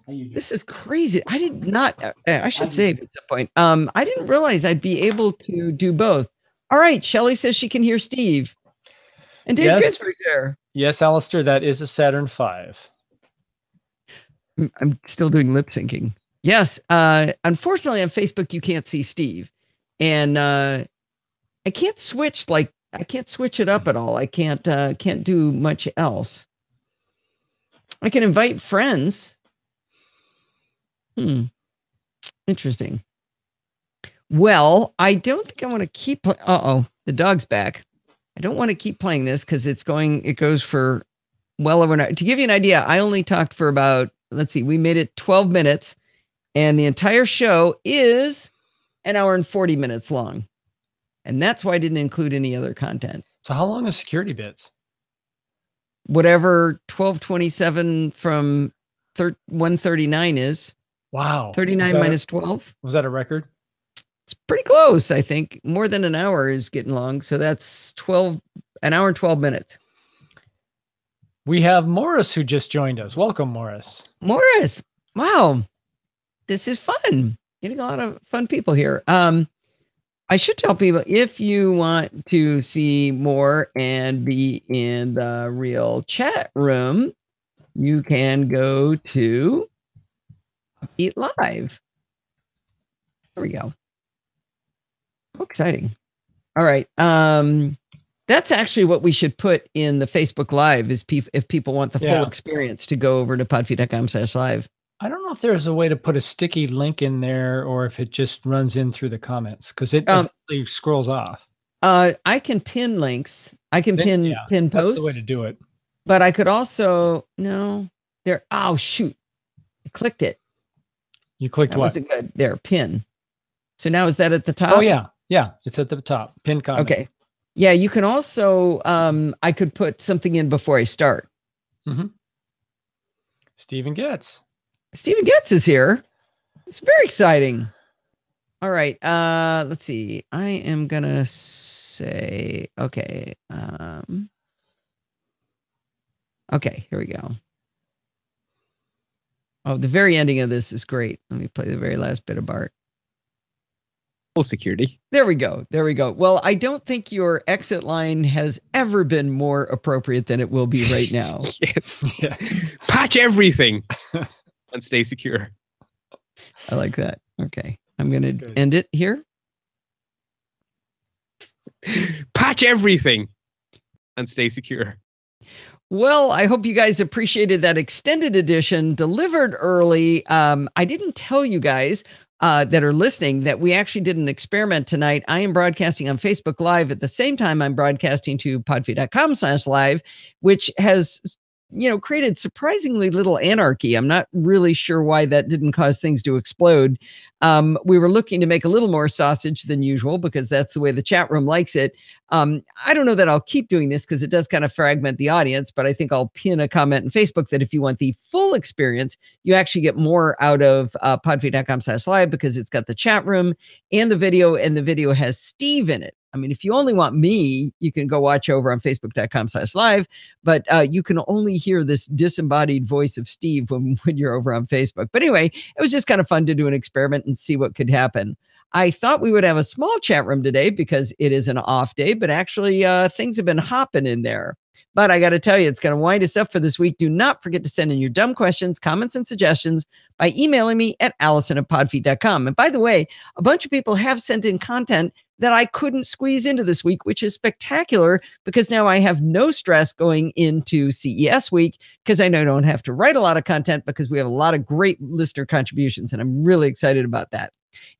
This is crazy. I did not. I should say at some point. I didn't realize I'd be able to do both. All right. Shelley says she can hear Steve, and Dave
Yes.
Ginsburg's there.
Yes, Alistair, that is a Saturn V.
I'm still doing lip syncing. Yes. Unfortunately, on Facebook you can't see Steve, and I can't switch it up at all. I can't do much else. I can invite friends. Interesting. Well, I don't think I want to keep. The dog's back. I don't want to keep playing this because it goes for well over an hour. To give you an idea, I only talked for about, let's see, we made it 12 minutes, and the entire show is an hour and 40 minutes long. And that's why I didn't include any other content.
So how long is security bits?
Whatever 1227 from 139 is.
Wow.
39 minus 12.
Was that a record?
It's pretty close, I think. More than an hour is getting long. So that's an hour and 12 minutes.
We have Morris who just joined us. Welcome, Morris.
Morris. Wow. This is fun. Getting a lot of fun people here. I should tell people, if you want to see more and be in the real chat room, you can go to Eat Live. There we go. How exciting. All right. That's actually what we should put in the Facebook Live is if people want the full experience to go over to podfeed.com/live.
I don't know if there's a way to put a sticky link in there or if it just runs in through the comments because it eventually scrolls off.
I can pin links. I can pin posts.
That's the way to do it.
But I could also, oh, shoot. I clicked it.
You clicked
that
what?
Wasn't good. There, pin. So now is that at the top?
Oh, yeah. Yeah, it's at the top. Pin comment.
Okay. Yeah, you can also, I could put something in before I start.
Mm-hmm. Stephen Getz
is here. It's very exciting. All right. Let's see. I am going to say, okay. Okay, here we go. Oh, the very ending of this is great. Let me play the very last bit of Bart.
Full security.
There we go. There we go. Well, I don't think your exit line has ever been more appropriate than it will be right now.
Yes. Yeah. Patch everything and stay secure.
I like that. Okay. I'm going to end it here.
Patch everything and stay secure.
Well, I hope you guys appreciated that extended edition delivered early. I didn't tell you guys that are listening that we actually did an experiment tonight. I am broadcasting on Facebook Live at the same time I'm broadcasting to podfeed.com/live, which has, created surprisingly little anarchy. I'm not really sure why that didn't cause things to explode. We were looking to make a little more sausage than usual because that's the way the chat room likes it. I don't know that I'll keep doing this because it does kind of fragment the audience, but I think I'll pin a comment in Facebook that if you want the full experience, you actually get more out of podfeed.com/live because it's got the chat room and the video has Steve in it. I mean, if you only want me, you can go watch over on facebook.com/live, but you can only hear this disembodied voice of Steve when you're over on Facebook. But anyway, it was just kind of fun to do an experiment and see what could happen. I thought we would have a small chat room today because it is an off day, but actually things have been hopping in there. But I got to tell you, it's going to wind us up for this week. Do not forget to send in your dumb questions, comments, and suggestions by emailing me at allison@podfeed.com. And by the way, a bunch of people have sent in content that I couldn't squeeze into this week, which is spectacular because now I have no stress going into CES week because I know I don't have to write a lot of content because we have a lot of great listener contributions, and I'm really excited about that.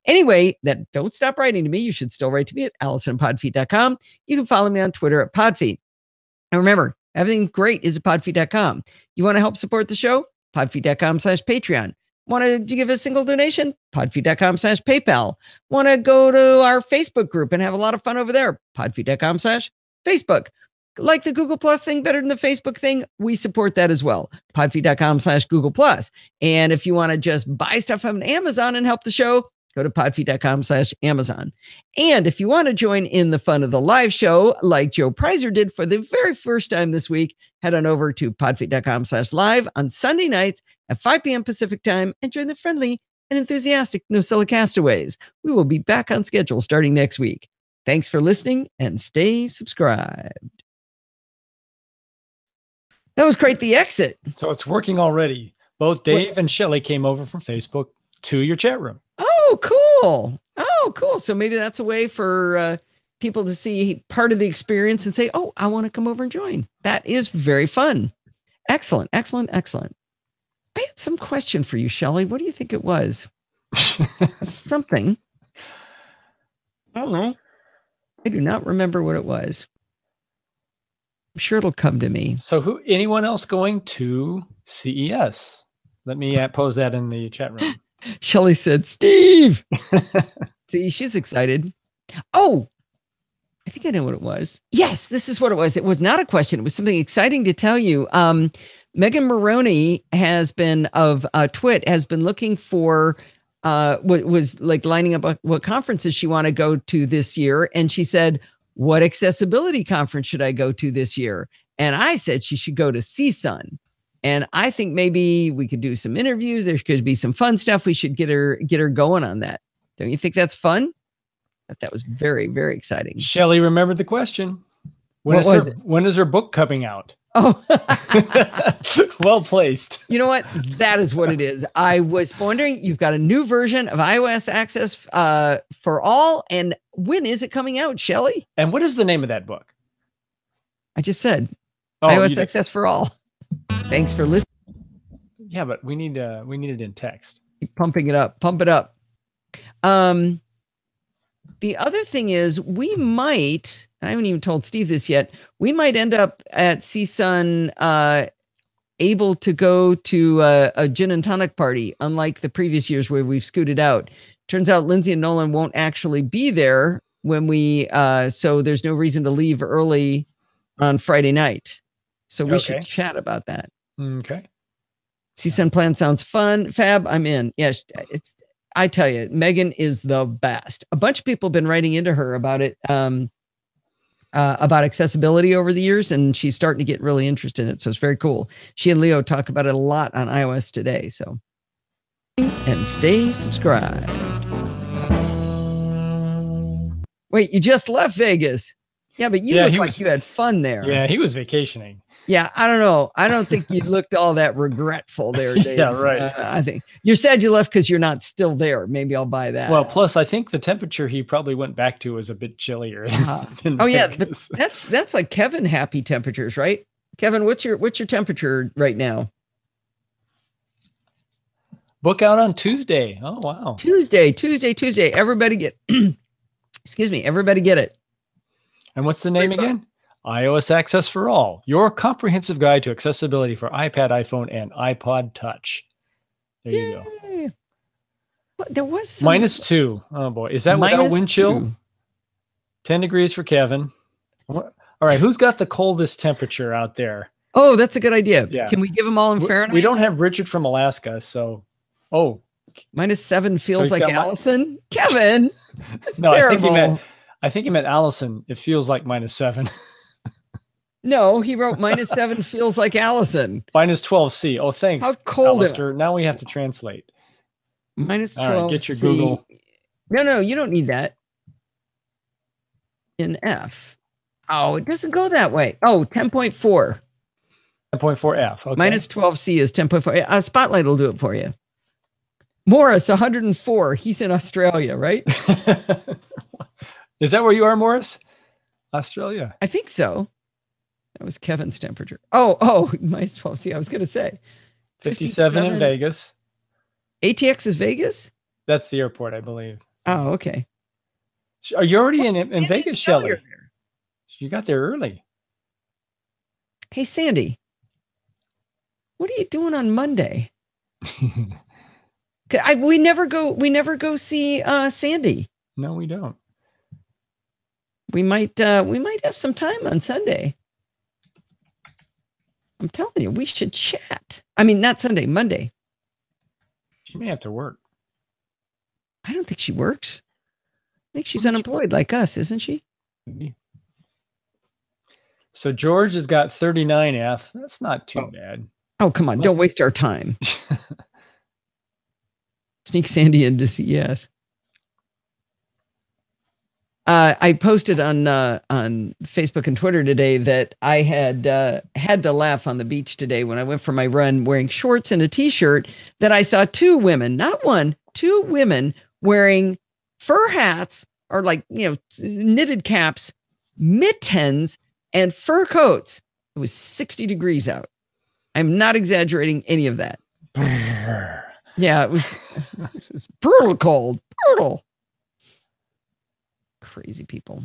Anyway, don't stop writing to me. You should still write to me at allison@podfeed.com. You can follow me on Twitter at Podfeed. And remember, everything great is at podfeed.com. You want to help support the show? Podfeed.com/Patreon. Want to give a single donation? Podfeed.com/PayPal. Want to go to our Facebook group and have a lot of fun over there? Podfeed.com/Facebook. Like the Google Plus thing better than the Facebook thing? We support that as well. Podfeed.com/Google Plus. And if you want to just buy stuff on Amazon and help the show, go to podfeed.com/Amazon. And if you want to join in the fun of the live show, like Joe Prizer did for the very first time this week, head on over to podfeed.com/live on Sunday nights at 5 p.m. Pacific time and join the friendly and enthusiastic NosillaCastaways. We will be back on schedule starting next week. Thanks for listening and stay subscribed. That was quite the exit.
So it's working already. Both Dave and Shelley came over from Facebook to your chat room.
Oh, cool. Oh, cool. So maybe that's a way for people to see part of the experience and say, oh, I want to come over and join. That is very fun. Excellent, excellent, excellent. I had some question for you, Shelley. What do you think it was? Something. I don't know. I do not remember what it was. I'm sure it'll come to me.
So anyone else going to CES? Let me pose that in the chat room.
Shelley said, Steve. See, she's excited. Oh, I think I know what it was. Yes, this is what it was. It was not a question. It was something exciting to tell you. Megan Maroney has been of Twit has been looking for was like lining up what conferences she want to go to this year. And she said, what accessibility conference should I go to this year? And I said she should go to CSUN. And I think maybe we could do some interviews. There could be some fun stuff. We should get her going on that. Don't you think that's fun? That was very, very exciting.
Shelley remembered the question. When is her book coming out?
Oh,
well placed.
You know what? That is what it is. I was wondering, you've got a new version of iOS Access for All. And when is it coming out, Shelley?
And what is the name of that book?
I just said iOS Access for All. Thanks for listening.
Yeah, but we need it in text.
Keep pumping it up. Pump it up. The other thing is we might, I haven't even told Steve this yet, we might end up at CSUN able to go to a gin and tonic party, unlike the previous years where we've scooted out. Turns out Lindsay and Nolan won't actually be there when we, so there's no reason to leave early on Friday night. So we should chat about that.
Okay.
CSUN plan sounds fun. Fab, I'm in. Yes, I tell you, Megan is the best. A bunch of people have been writing into her about it, about accessibility over the years, and she's starting to get really interested in it. So it's very cool. She and Leo talk about it a lot on iOS today. So, and stay subscribed. Wait, you just left Vegas. Yeah, but you look like you had fun there.
Yeah, he was vacationing.
Yeah, I don't know. I don't think you looked all that regretful there, Dave.
Yeah, right.
I think you're sad you left because you're not still there. Maybe I'll buy that.
Well, plus I think the temperature he probably went back to was a bit chillier. Than
yeah, but that's like Kevin happy temperatures, right? Kevin, what's your temperature right now?
Book out on Tuesday. Oh wow.
Tuesday. Everybody get excuse me, everybody get it.
And what's the name again? iOS Access for All, your comprehensive guide to accessibility for iPad, iPhone, and iPod Touch. There you go.
Well, there was some...
-2. Oh boy, is that without wind chill? 10 degrees for Kevin. All right, who's got the coldest temperature out there?
Oh, that's a good idea.
Yeah.
Can we give them all in Fahrenheit?
We don't have Richard from Alaska, so
-7 feels like Allison. Kevin,
no,
terrible.
I think he meant Allison. It feels like -7.
No, he wrote -7 feels like Allison.
-12C. Oh, thanks.
How cold is
it? Now we have to translate.
-12.
All right, get your Google.
No, you don't need that. In F. Oh, it doesn't go that way. Oh, 10.4.
10.4F. Okay.
-12C is 10.4. Spotlight will do it for you. Morris, 104. He's in Australia, right?
Is that where you are, Morris? Australia.
I think so. That was Kevin's temperature. Oh, -12C. I was going to say
57 in Vegas.
ATX is Vegas?
That's the airport, I believe.
Oh, okay.
Are you already in Vegas, Shelley? You got there early.
Hey, Sandy, what are you doing on Monday? We never go see Sandy.
No, we don't.
We might have some time on Sunday. I'm telling you, we should chat. I mean, not Sunday, Monday.
She may have to work.
I don't think she works. I think she's unemployed like us, isn't she?
So George has got 39F. That's not too bad.
Oh, come on. Don't waste our time. Sneak Sandy into CES. I posted on Facebook and Twitter today that I had to laugh on the beach today when I went for my run wearing shorts and a t-shirt, that I saw two women, not one, two women wearing fur hats or knitted caps, mittens, and fur coats. It was 60 degrees out. I'm not exaggerating any of that. Yeah, it was brutal cold. Brutal. Crazy people.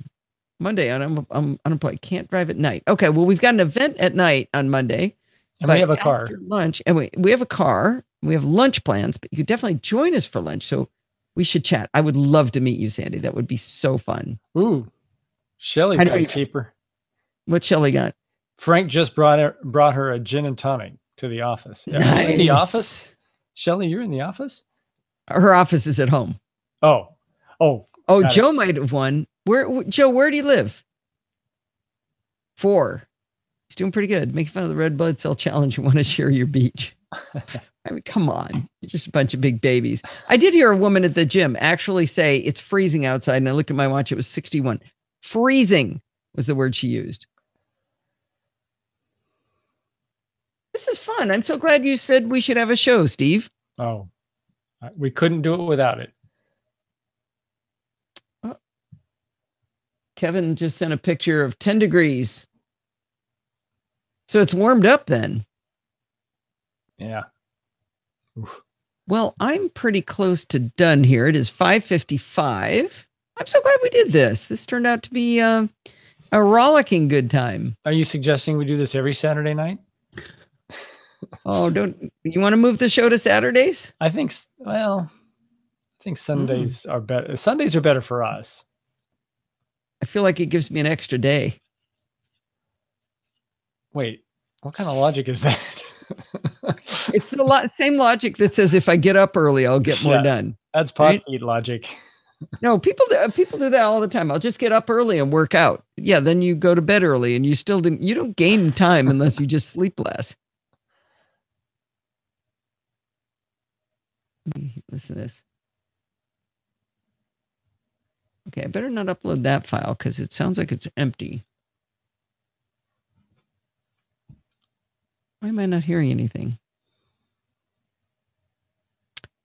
Monday, I'm unemployed. Can't drive at night. Okay, well, we've got an event at night on Monday.
And we have a car.
Lunch, and we have a car. We have lunch plans, but you could definitely join us for lunch. So we should chat. I would love to meet you, Sandy. That would be so fun.
Ooh, Shelley's got a keeper.
What Shelley got?
Frank just brought her a gin and tonic to the office.
Nice.
In the office? Shelley, you're in the office?
Her office is at home.
Oh.
Joe might have won. Joe, where do you live? 4. He's doing pretty good. Making fun of the red blood cell challenge. You want to share your beach. I mean, come on. You're just a bunch of big babies. I did hear a woman at the gym actually say it's freezing outside. And I looked at my watch. It was 61. Freezing was the word she used. This is fun. I'm so glad you said we should have a show, Steve.
Oh, we couldn't do it without it.
Kevin just sent a picture of 10 degrees. So it's warmed up then.
Yeah. Oof.
Well, I'm pretty close to done here. It is 5:55. I'm so glad we did this. This turned out to be a rollicking good time.
Are you suggesting we do this every Saturday night?
Oh, you want to move the show to Saturdays?
I think Sundays are better. Sundays are better for us.
I feel like it gives me an extra day.
Wait, what kind of logic is that?
It's the same logic that says if I get up early, I'll get more done.
That's pot feed logic.
No, people do that all the time. I'll just get up early and work out. Yeah, then you go to bed early and you don't gain time unless you just sleep less. Listen to this. Okay, I better not upload that file because it sounds like it's empty. Why am I not hearing anything?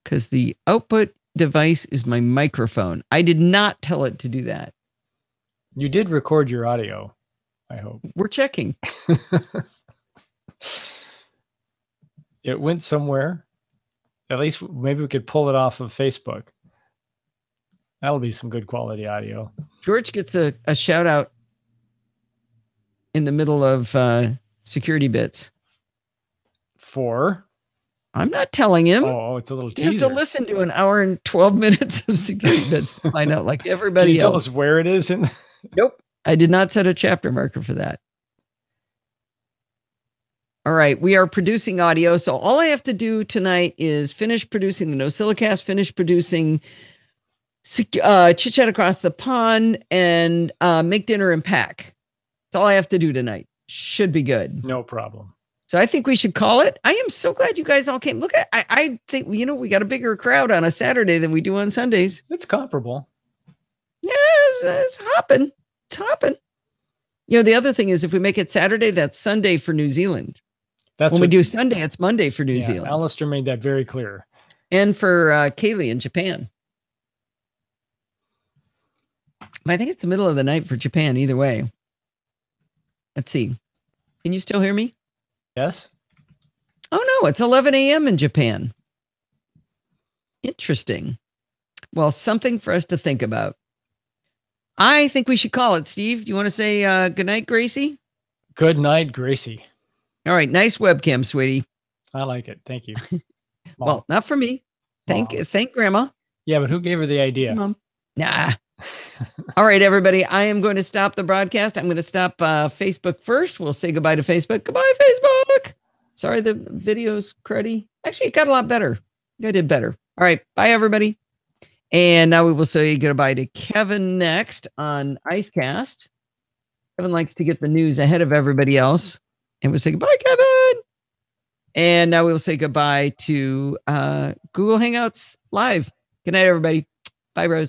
Because the output device is my microphone. I did not tell it to do that.
You did record your audio, I hope.
We're checking.
It went somewhere. At least maybe we could pull it off of Facebook. That'll be some good quality audio.
George gets a shout out in the middle of security bits. I'm not telling him.
Oh, it's a little teaser.
You have to listen to an hour and 12 minutes of security bits to find out like everybody
Can you
else.
tell us where it is?
Nope. I did not set a chapter marker for that. All right. We are producing audio. So all I have to do tonight is finish producing the NosillaCast, finish producing Chit Chat Across the Pond, and make dinner and pack. That's all I have to do tonight. Should be good.
No problem.
So I think we should call it. I am so glad you guys all came. Look, I think, we got a bigger crowd on a Saturday than we do on Sundays.
It's comparable.
Yeah, it's hopping. It's hopping. The other thing is if we make it Saturday, that's Sunday for New Zealand. When we do Sunday, it's Monday for New Zealand.
Alistair made that very clear.
And for Kaylee in Japan. But I think it's the middle of the night for Japan either way. Let's see. Can you still hear me?
Yes.
Oh, no, it's 11 a.m. in Japan. Interesting. Well, something for us to think about. I think we should call it, Steve. Do you want to say good night, Gracie?
Good night, Gracie.
All right. Nice webcam, sweetie.
I like it. Thank you.
Well, not for me. Thank Grandma.
Yeah, but who gave her the idea?
Mom. Nah. All right, everybody. I am going to stop the broadcast. I'm going to stop Facebook first. We'll say goodbye to Facebook. Goodbye, Facebook. Sorry, the video's cruddy. Actually, it got a lot better. I did better. All right. Bye, everybody. And now we will say goodbye to Kevin next on IceCast. Kevin likes to get the news ahead of everybody else. And we'll say goodbye, Kevin. And now we will say goodbye to Google Hangouts Live. Good night, everybody. Bye, Rose.